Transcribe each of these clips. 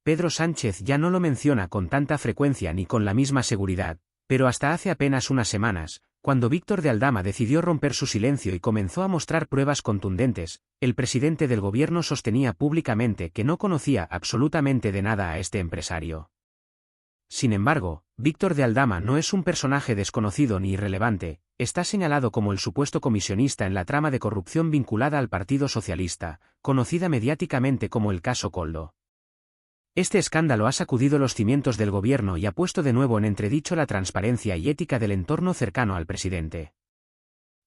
Pedro Sánchez ya no lo menciona con tanta frecuencia ni con la misma seguridad, pero hasta hace apenas unas semanas, cuando Víctor de Aldama decidió romper su silencio y comenzó a mostrar pruebas contundentes, el presidente del gobierno sostenía públicamente que no conocía absolutamente de nada a este empresario. Sin embargo, Víctor de Aldama no es un personaje desconocido ni irrelevante, está señalado como el supuesto comisionista en la trama de corrupción vinculada al Partido Socialista, conocida mediáticamente como el caso Koldo. Este escándalo ha sacudido los cimientos del gobierno y ha puesto de nuevo en entredicho la transparencia y ética del entorno cercano al presidente.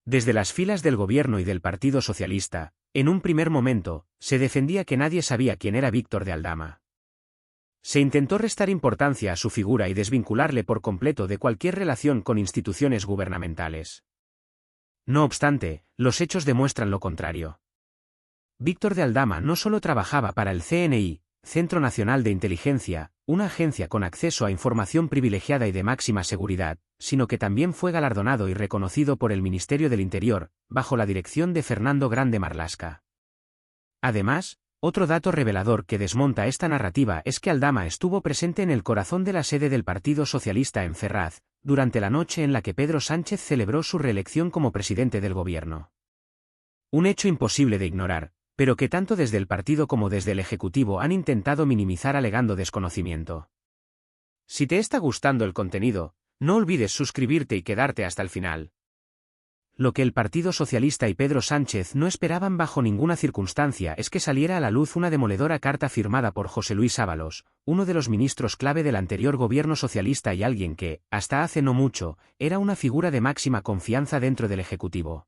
Desde las filas del gobierno y del Partido Socialista, en un primer momento, se defendía que nadie sabía quién era Víctor de Aldama. Se intentó restar importancia a su figura y desvincularle por completo de cualquier relación con instituciones gubernamentales. No obstante, los hechos demuestran lo contrario. Víctor de Aldama no solo trabajaba para el CNI, Centro Nacional de Inteligencia, una agencia con acceso a información privilegiada y de máxima seguridad, sino que también fue galardonado y reconocido por el Ministerio del Interior, bajo la dirección de Fernando Grande Marlaska. Además, otro dato revelador que desmonta esta narrativa es que Aldama estuvo presente en el corazón de la sede del Partido Socialista en Ferraz, durante la noche en la que Pedro Sánchez celebró su reelección como presidente del gobierno. Un hecho imposible de ignorar, pero que tanto desde el partido como desde el Ejecutivo han intentado minimizar alegando desconocimiento. Si te está gustando el contenido, no olvides suscribirte y quedarte hasta el final. Lo que el Partido Socialista y Pedro Sánchez no esperaban bajo ninguna circunstancia es que saliera a la luz una demoledora carta firmada por José Luis Ábalos, uno de los ministros clave del anterior gobierno socialista y alguien que, hasta hace no mucho, era una figura de máxima confianza dentro del Ejecutivo.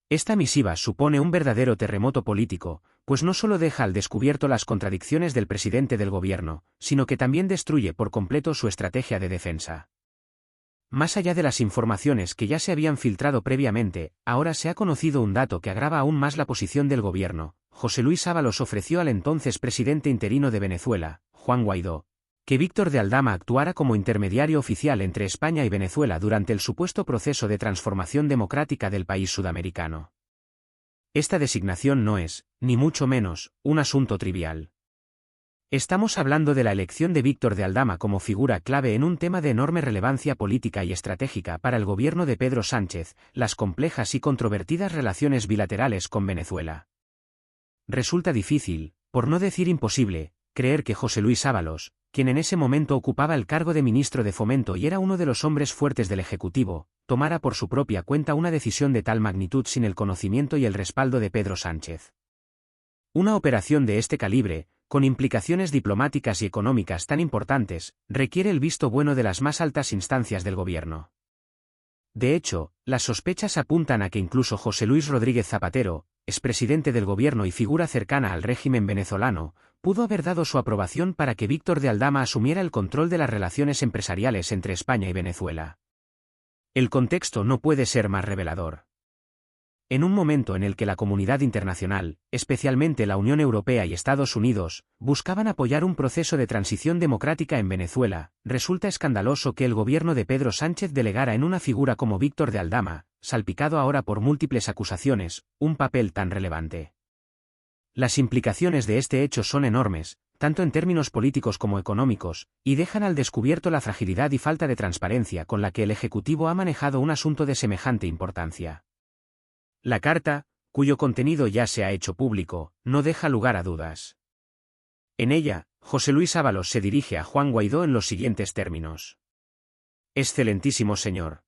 Esta misiva supone un verdadero terremoto político, pues no solo deja al descubierto las contradicciones del presidente del gobierno, sino que también destruye por completo su estrategia de defensa. Más allá de las informaciones que ya se habían filtrado previamente, ahora se ha conocido un dato que agrava aún más la posición del gobierno. José Luis Ábalos ofreció al entonces presidente interino de Venezuela, Juan Guaidó, que Víctor de Aldama actuara como intermediario oficial entre España y Venezuela durante el supuesto proceso de transformación democrática del país sudamericano. Esta designación no es, ni mucho menos, un asunto trivial. Estamos hablando de la elección de Víctor de Aldama como figura clave en un tema de enorme relevancia política y estratégica para el gobierno de Pedro Sánchez, las complejas y controvertidas relaciones bilaterales con Venezuela. Resulta difícil, por no decir imposible, creer que José Luis Ábalos, quien en ese momento ocupaba el cargo de ministro de Fomento y era uno de los hombres fuertes del Ejecutivo, tomara por su propia cuenta una decisión de tal magnitud sin el conocimiento y el respaldo de Pedro Sánchez. Una operación de este calibre, con implicaciones diplomáticas y económicas tan importantes, requiere el visto bueno de las más altas instancias del gobierno. De hecho, las sospechas apuntan a que incluso José Luis Rodríguez Zapatero, expresidente del gobierno y figura cercana al régimen venezolano, pudo haber dado su aprobación para que Víctor de Aldama asumiera el control de las relaciones empresariales entre España y Venezuela. El contexto no puede ser más revelador. En un momento en el que la comunidad internacional, especialmente la Unión Europea y Estados Unidos, buscaban apoyar un proceso de transición democrática en Venezuela, resulta escandaloso que el gobierno de Pedro Sánchez delegara en una figura como Víctor de Aldama, salpicado ahora por múltiples acusaciones, un papel tan relevante. Las implicaciones de este hecho son enormes, tanto en términos políticos como económicos, y dejan al descubierto la fragilidad y falta de transparencia con la que el Ejecutivo ha manejado un asunto de semejante importancia. La carta, cuyo contenido ya se ha hecho público, no deja lugar a dudas. En ella, José Luis Ábalos se dirige a Juan Guaidó en los siguientes términos. Excelentísimo señor.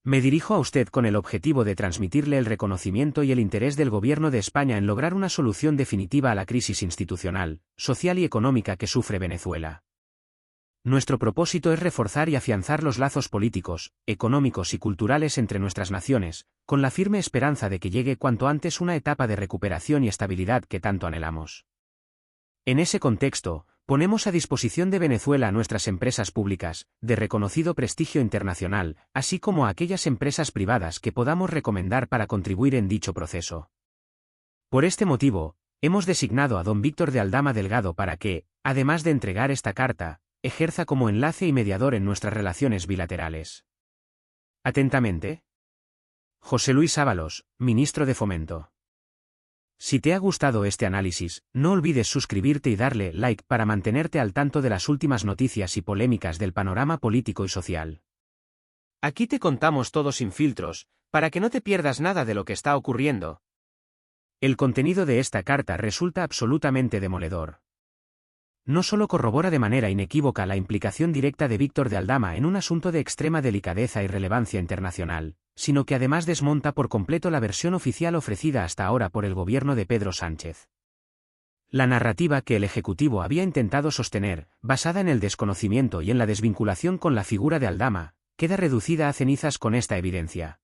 Me dirijo a usted con el objetivo de transmitirle el reconocimiento y el interés del Gobierno de España en lograr una solución definitiva a la crisis institucional, social y económica que sufre Venezuela. Nuestro propósito es reforzar y afianzar los lazos políticos, económicos y culturales entre nuestras naciones, con la firme esperanza de que llegue cuanto antes una etapa de recuperación y estabilidad que tanto anhelamos. En ese contexto, ponemos a disposición de Venezuela a nuestras empresas públicas, de reconocido prestigio internacional, así como a aquellas empresas privadas que podamos recomendar para contribuir en dicho proceso. Por este motivo, hemos designado a don Víctor de Aldama Delgado para que, además de entregar esta carta, ejerza como enlace y mediador en nuestras relaciones bilaterales. Atentamente. José Luis Ábalos, Ministro de Fomento. Si te ha gustado este análisis, no olvides suscribirte y darle like para mantenerte al tanto de las últimas noticias y polémicas del panorama político y social. Aquí te contamos todo sin filtros, para que no te pierdas nada de lo que está ocurriendo. El contenido de esta carta resulta absolutamente demoledor. No solo corrobora de manera inequívoca la implicación directa de Víctor de Aldama en un asunto de extrema delicadeza y relevancia internacional, sino que además desmonta por completo la versión oficial ofrecida hasta ahora por el gobierno de Pedro Sánchez. La narrativa que el Ejecutivo había intentado sostener, basada en el desconocimiento y en la desvinculación con la figura de Aldama, queda reducida a cenizas con esta evidencia.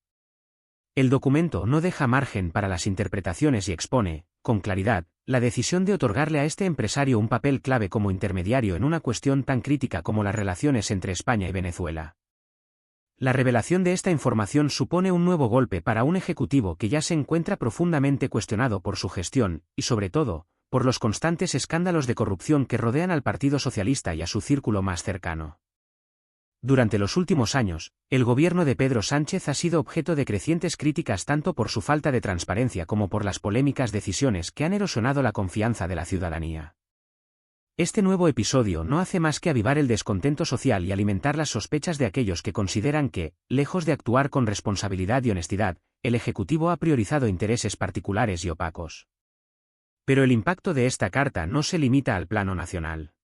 El documento no deja margen para las interpretaciones y expone, con claridad, la decisión de otorgarle a este empresario un papel clave como intermediario en una cuestión tan crítica como las relaciones entre España y Venezuela. La revelación de esta información supone un nuevo golpe para un ejecutivo que ya se encuentra profundamente cuestionado por su gestión, y sobre todo, por los constantes escándalos de corrupción que rodean al Partido Socialista y a su círculo más cercano. Durante los últimos años, el gobierno de Pedro Sánchez ha sido objeto de crecientes críticas tanto por su falta de transparencia como por las polémicas decisiones que han erosionado la confianza de la ciudadanía. Este nuevo episodio no hace más que avivar el descontento social y alimentar las sospechas de aquellos que consideran que, lejos de actuar con responsabilidad y honestidad, el Ejecutivo ha priorizado intereses particulares y opacos. Pero el impacto de esta carta no se limita al plano nacional.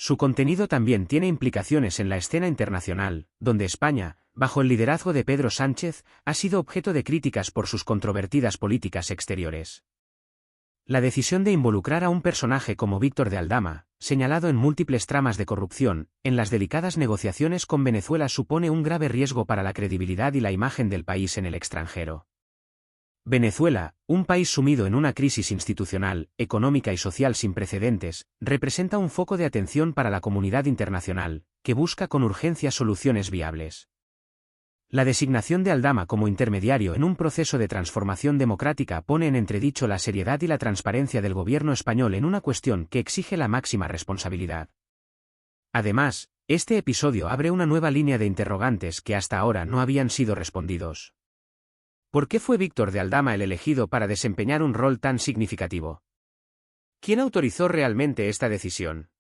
Su contenido también tiene implicaciones en la escena internacional, donde España, bajo el liderazgo de Pedro Sánchez, ha sido objeto de críticas por sus controvertidas políticas exteriores. La decisión de involucrar a un personaje como Víctor de Aldama, señalado en múltiples tramas de corrupción, en las delicadas negociaciones con Venezuela supone un grave riesgo para la credibilidad y la imagen del país en el extranjero. Venezuela, un país sumido en una crisis institucional, económica y social sin precedentes, representa un foco de atención para la comunidad internacional, que busca con urgencia soluciones viables. La designación de Aldama como intermediario en un proceso de transformación democrática pone en entredicho la seriedad y la transparencia del gobierno español en una cuestión que exige la máxima responsabilidad. Además, este episodio abre una nueva línea de interrogantes que hasta ahora no habían sido respondidos. ¿Por qué fue Víctor de Aldama el elegido para desempeñar un rol tan significativo? ¿Quién autorizó realmente esta decisión?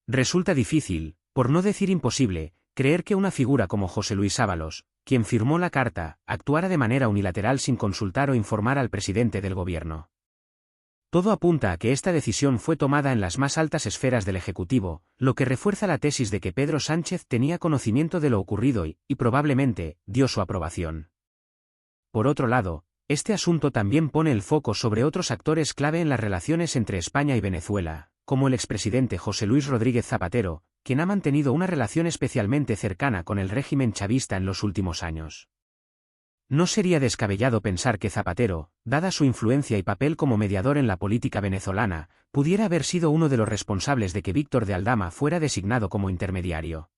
Resulta difícil, por no decir imposible, creer que una figura como José Luis Ábalos, quien firmó la carta, actuara de manera unilateral sin consultar o informar al presidente del gobierno. Todo apunta a que esta decisión fue tomada en las más altas esferas del Ejecutivo, lo que refuerza la tesis de que Pedro Sánchez tenía conocimiento de lo ocurrido y probablemente, dio su aprobación. Por otro lado, este asunto también pone el foco sobre otros actores clave en las relaciones entre España y Venezuela, como el expresidente José Luis Rodríguez Zapatero, quien ha mantenido una relación especialmente cercana con el régimen chavista en los últimos años. No sería descabellado pensar que Zapatero, dada su influencia y papel como mediador en la política venezolana, pudiera haber sido uno de los responsables de que Víctor de Aldama fuera designado como intermediario.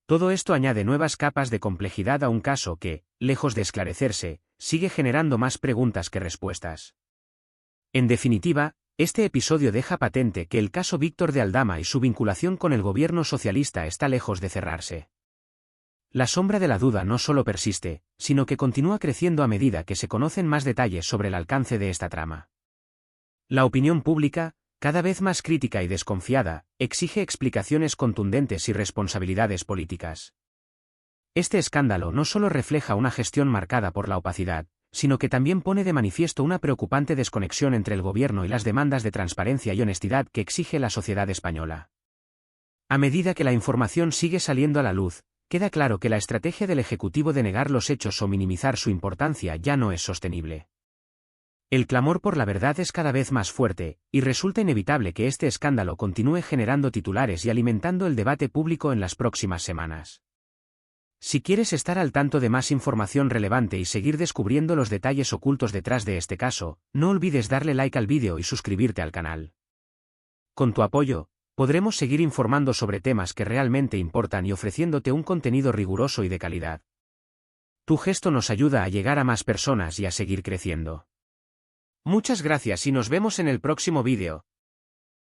Todo esto añade nuevas capas de complejidad a un caso que, lejos de esclarecerse, sigue generando más preguntas que respuestas. En definitiva, este episodio deja patente que el caso Víctor de Aldama y su vinculación con el gobierno socialista está lejos de cerrarse. La sombra de la duda no solo persiste, sino que continúa creciendo a medida que se conocen más detalles sobre el alcance de esta trama. La opinión pública, cada vez más crítica y desconfiada, exige explicaciones contundentes y responsabilidades políticas. Este escándalo no solo refleja una gestión marcada por la opacidad, sino que también pone de manifiesto una preocupante desconexión entre el gobierno y las demandas de transparencia y honestidad que exige la sociedad española. A medida que la información sigue saliendo a la luz, queda claro que la estrategia del Ejecutivo de negar los hechos o minimizar su importancia ya no es sostenible. El clamor por la verdad es cada vez más fuerte, y resulta inevitable que este escándalo continúe generando titulares y alimentando el debate público en las próximas semanas. Si quieres estar al tanto de más información relevante y seguir descubriendo los detalles ocultos detrás de este caso, no olvides darle like al vídeo y suscribirte al canal. Con tu apoyo, podremos seguir informando sobre temas que realmente importan y ofreciéndote un contenido riguroso y de calidad. Tu gesto nos ayuda a llegar a más personas y a seguir creciendo. Muchas gracias y nos vemos en el próximo vídeo.